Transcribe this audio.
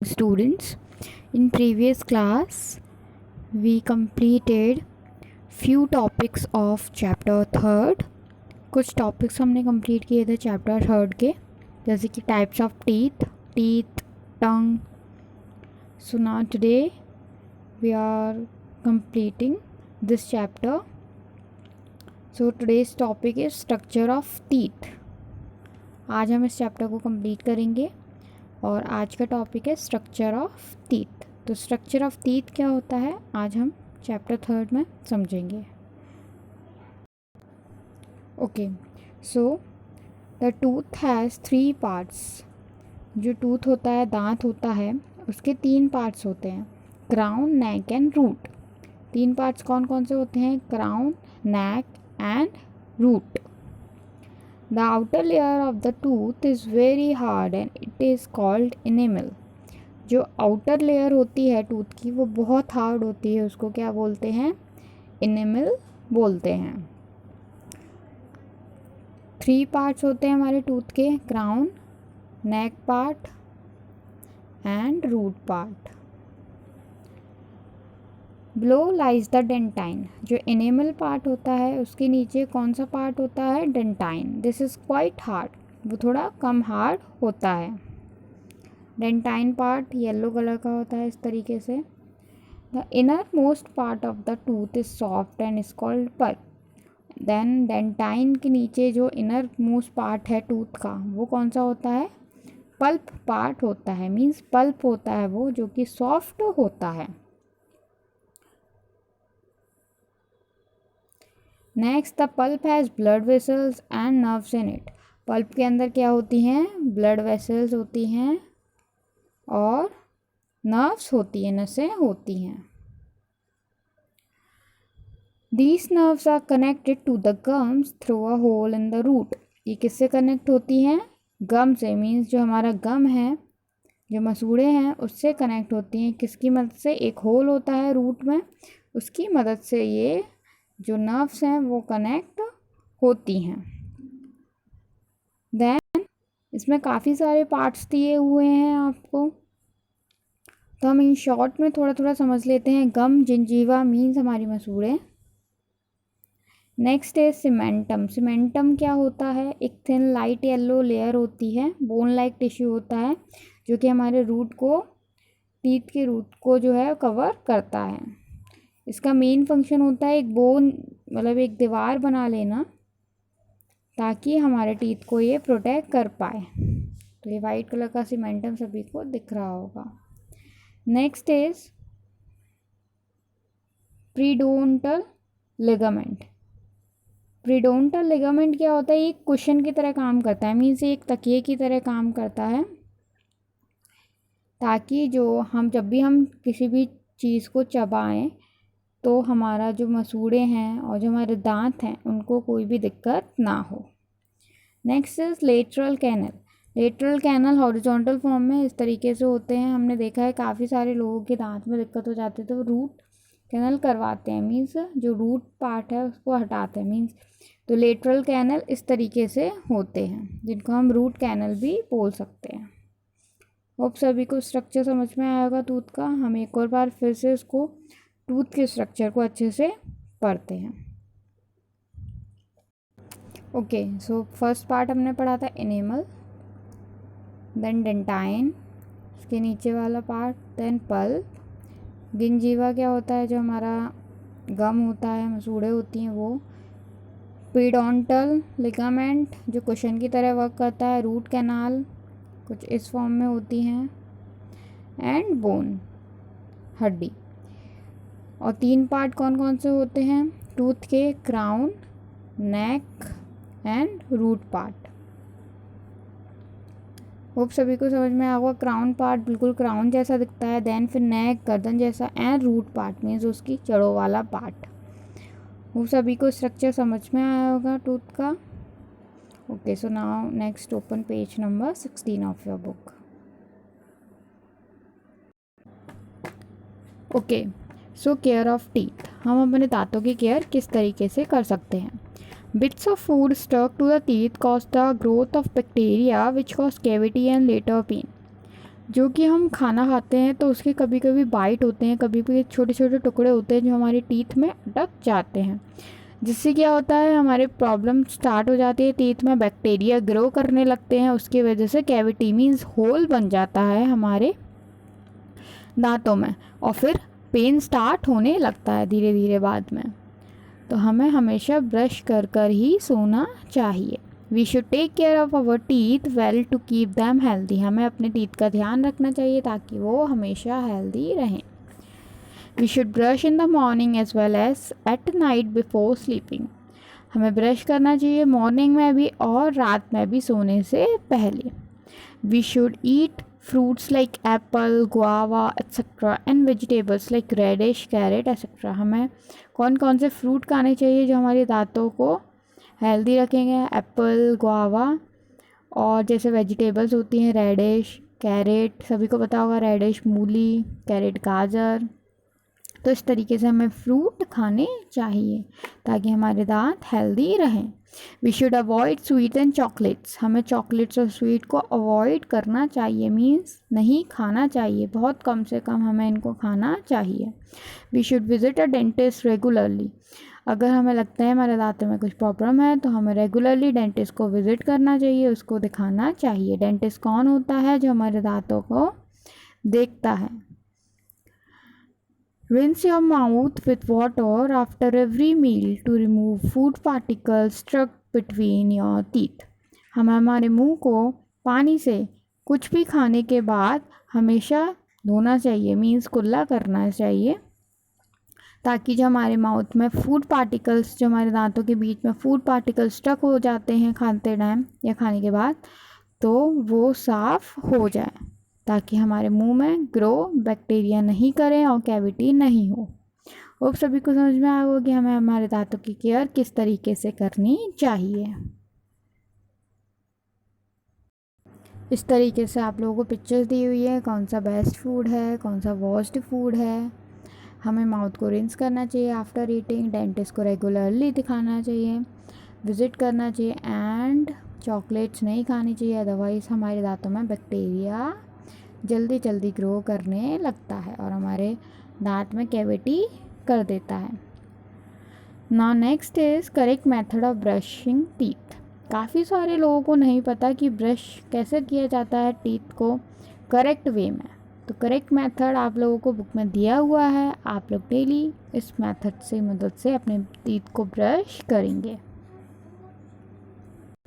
Students, in previous class we completed few topics of chapter third. कुछ topics हमने complete किए थे chapter third के, जैसे कि types of teeth, tongue. So now today we are completing this chapter. So today's topic is structure of teeth. आज हम इस चैप्टर को कंप्लीट करेंगे और आज का टॉपिक है स्ट्रक्चर ऑफ टीथ. तो स्ट्रक्चर ऑफ टीथ क्या होता है आज हम चैप्टर थर्ड में समझेंगे. Okay, so the tooth has 3 parts. जो टूथ होता है, दांत होता है, उसके 3 पार्ट्स होते हैं, crown, neck and root. 3 parts कौन कौन से होते हैं? Crown, neck and root. The outer layer of the tooth is very hard and it is called enamel. जो outer layer होती है टूथ की वो बहुत हार्ड होती है, उसको क्या बोलते हैं? enamel बोलते हैं. 3 पार्ट्स होते हैं हमारे टूथ के, crown, neck part and root part. Below lies the dentine. जो enamel पार्ट होता है उसके नीचे कौन सा पार्ट होता है? Dentine. This is quite hard. वो थोड़ा कम हार्ड होता है. डेंटाइन पार्ट येलो कलर का होता है इस तरीके से. The inner most part of the tooth is soft and is called pulp. Then dentine के नीचे जो इनर मोस्ट पार्ट है टूथ का वो कौन सा होता है? पल्प पार्ट होता है. मीन्स पल्प होता है वो, जो कि सॉफ्ट होता है. Next, the pulp has blood vessels and nerves in it. Pulp के अंदर क्या होती हैं? ब्लड वेसल्स होती हैं और नर्व्स होती हैं, नसें होती हैं. These nerves are connected to the gums through a hole in the root. ये किससे कनेक्ट होती हैं? गम से. मीन्स जो हमारा गम है, जो मसूड़े हैं, उससे कनेक्ट होती हैं. किसकी मदद से? एक होल होता है रूट में, उसकी मदद से ये जो नर्व्स हैं वो कनेक्ट होती हैं. देन इसमें काफ़ी सारे पार्ट्स दिए हुए हैं आपको, तो हम इन शॉर्ट में थोड़ा थोड़ा समझ लेते हैं. गम, जिंजीवा मीन्स हमारी मसूड़े. नेक्स्ट है सीमेंटम. सीमेंटम क्या होता है? एक थिन लाइट येलो लेयर होती है, बोन लाइक टिश्यू होता है, जो कि हमारे रूट को, टीथ के रूट को जो है कवर करता है. इसका मेन फंक्शन होता है एक बोन, मतलब एक दीवार बना लेना, ताकि हमारे टीथ को ये प्रोटेक्ट कर पाए. तो ये वाइट कलर का सीमेंटम सभी को दिख रहा होगा. Next is periodontal ligament. Periodontal ligament क्या होता है? ये कुशन की तरह काम करता है. मीन्स एक तकिए की तरह काम करता है, ताकि जो हम जब भी हम किसी भी चीज़ को चबाएं तो हमारा जो मसूड़े हैं और जो हमारे दांत हैं उनको कोई भी दिक्कत ना हो. Next is lateral canal. Lateral canal horizontal form में इस तरीके से होते हैं. हमने देखा है काफ़ी सारे लोगों के दांत में दिक्कत हो जाती है तो रूट कैनल करवाते हैं. मीन्स जो रूट पार्ट है उसको हटाते हैं. मीन्स तो लेटरल कैनल इस तरीके से होते हैं, जिनको हम रूट कैनल भी बोल सकते हैं. होप सभी को स्ट्रक्चर समझ में आया होगा टूथ का. हम एक और बार फिर से इसको टूथ के स्ट्रक्चर को अच्छे से पढ़ते हैं. ओके, सो फर्स्ट पार्ट हमने पढ़ा था एनिमल, देन डेंटाइन, उसके नीचे वाला पार्ट, देन पल्प. गिंजीवा क्या होता है? जो हमारा गम होता है, मसूड़े होती हैं वो. पीडोंटल लिगामेंट जो कुशन की तरह वर्क करता है. रूट कैनाल कुछ इस फॉर्म में होती हैं. एंड बोन, हड्डी. और 3 पार्ट कौन कौन से होते हैं टूथ के? Crown, neck and root part. Hope सभी को समझ में आएगा. क्राउन पार्ट बिल्कुल क्राउन जैसा दिखता है, देन फिर नेक गर्दन जैसा, एंड रूट पार्ट मीन्स उसकी जड़ों वाला पार्ट. वो सभी को स्ट्रक्चर समझ में आया होगा टूथ का. Okay, so now next open page number 16 of your book. Okay, so care of teeth. हम अपने दांतों की केयर किस तरीके से कर सकते हैं? Bits of food stuck to the teeth cause the growth of bacteria which cause cavity and later pain. जो कि हम खाना खाते हैं तो उसके कभी कभी बाइट होते हैं, कभी कभी छोटे छोटे टुकड़े होते हैं जो हमारे टीथ में अटक जाते हैं, जिससे क्या होता है हमारे प्रॉब्लम स्टार्ट हो जाती है, टीथ में बैक्टीरिया ग्रो करने लगते हैं, उसकी वजह से कैविटी मीन्स होल बन जाता है हमारे दांतों में, और फिर पेन स्टार्ट होने लगता है धीरे धीरे बाद में। तो हमें हमेशा ब्रश कर कर ही सोना चाहिए। We should take care of our teeth well to keep them healthy. हमें अपने टीथ का ध्यान रखना चाहिए ताकि वो हमेशा हेल्दी रहें। We should brush in the morning as well as at night before sleeping. हमें ब्रश करना चाहिए मॉर्निंग में भी और रात में भी सोने से पहले। We should eat fruits like apple, guava, etc. and vegetables like radish, carrot, etc. हमें कौन कौन से फ्रूट खाने चाहिए जो हमारे दांतों को हेल्दी रखेंगे? एप्पल, गुआवा, और जैसे वेजिटेबल्स होती हैं रेडिश, कैरेट, सभी को पता होगा रेडिश मूली, कैरेट गाजर। तो इस तरीके से हमें फ्रूट खाने चाहिए ताकि हमारे दांत हेल्दी रहें। We should avoid sweet and chocolates. हमें चॉकलेट्स और स्वीट को अवॉइड करना चाहिए, मीन्स नहीं खाना चाहिए, बहुत कम से कम हमें इनको खाना चाहिए। We should visit a dentist regularly. अगर हमें लगता है हमारे दांतों में कुछ प्रॉब्लम है तो हमें रेगुलरली डेंटिस्ट को विज़िट करना चाहिए, उसको दिखाना चाहिए। डेंटिस्ट कौन होता है? जो हमारे दांतों को देखता है। Rinse your mouth with water after every meal to remove food particles stuck between your teeth. हमें हमारे मुंह को पानी से कुछ भी खाने के बाद हमेशा धोना चाहिए, मीन्स कुल्ला करना चाहिए, ताकि जो हमारे माउथ में फूड पार्टिकल्स, जो हमारे दांतों के बीच में फूड पार्टिकल्स स्टक हो जाते हैं खाते टाइम या खाने के बाद, तो वो साफ़ हो जाए, ताकि हमारे मुंह में ग्रो बैक्टीरिया नहीं करें और कैविटी नहीं हो। अब सभी को समझ में आया होगा कि हमें हमारे दांतों की केयर किस तरीके से करनी चाहिए। इस तरीके से आप लोगों को पिक्चर्स दी हुई है, कौन सा बेस्ट फूड है, कौन सा वर्स्ट फूड है। हमें माउथ को रिंस करना चाहिए आफ्टर ईटिंग, डेंटिस्ट को रेगुलरली दिखाना चाहिए, विज़िट करना चाहिए, एंड चॉकलेट्स नहीं खानी चाहिए, अदरवाइज़ हमारे दांतों में बैक्टीरिया जल्दी जल्दी ग्रो करने लगता है और हमारे दांत में कैविटी कर देता है। Now next is correct method of brushing teeth. काफ़ी सारे लोगों को नहीं पता कि ब्रश कैसे किया जाता है टीथ को करेक्ट वे में। तो करेक्ट मेथड आप लोगों को बुक में दिया हुआ है, आप लोग डेली इस मेथड से मदद से अपने टीथ को ब्रश करेंगे।